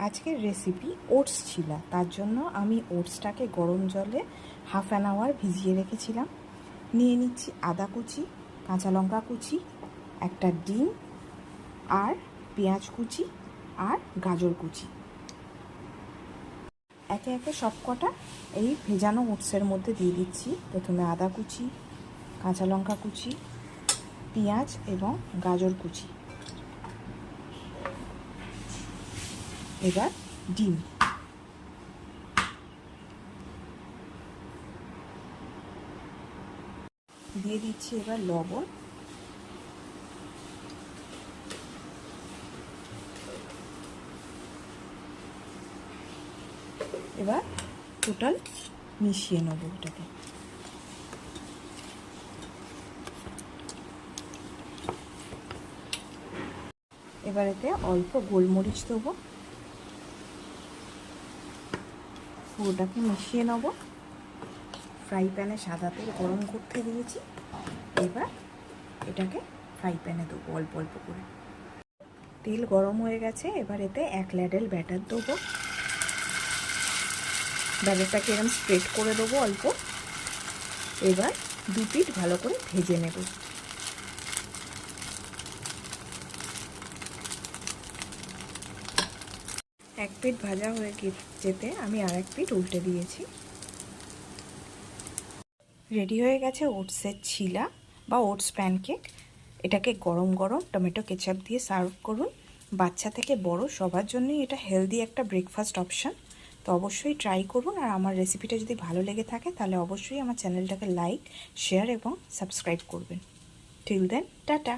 আজকের recipe oats ছিলা। তার জন্য আমি ওটসটাকে গরম জলে হাফ অ্যান আওয়ার ভিজিয়ে রেখেছিলাম। নিয়ে নিচ্ছি আদা কুচি, কাঁচা লঙ্কা কুচি, একটা ডিম আর পেঁয়াজ কুচি আর গাজর কুচি। একে একে সব কটা এই ভেজানো ওটসের মধ্যে দিয়ে দিচ্ছি। প্রথমে আদা কুচি, কাঁচা লঙ্কা কুচি, পেঁয়াজ এবং গাজর কুচি, এবার ডিম, দিয়ে দিচ্ছি এবার লবণ, এবার টোটাল মিশিয়ে নেব এটাকে। এবার এতে অল্প গোলমরিচ দেবো, পুরোটাকে মিশিয়ে নেব। ফ্রাই প্যানে সাদা তেল গরম করতে দিয়েছি, এবার এটাকে ফ্রাই প্যানে দেবো অল্প অল্প করে। তেল গরম হয়ে গেছে, এবার এতে 1 ল্যাডেল ব্যাটার দেবো। ব্যাটারটাকে এরকম স্প্রেড করে দেবো অল্প। এবার 2 পিঠ ভালো করে ভেজে নেব। এক পিঠ ভাজা হয়ে যেতে আমি আর এক পিঠ উল্টে দিয়েছি। রেডি হয়ে গেছে ওটসের ছিলা বা ওটস প্যানকেক। এটাকে গরম গরম টমেটো কেচাপ দিয়ে সার্ভ করুন। বাচ্চা থেকে বড় সবার জন্যই এটা হেলদি একটা ব্রেকফাস্ট অপশান। তো অবশ্যই ট্রাই করুন। আর আমার রেসিপিটা যদি ভালো লেগে থাকে তাহলে অবশ্যই আমার চ্যানেলটাকে লাইক, শেয়ার এবং সাবস্ক্রাইব করবেন। Till then, tata.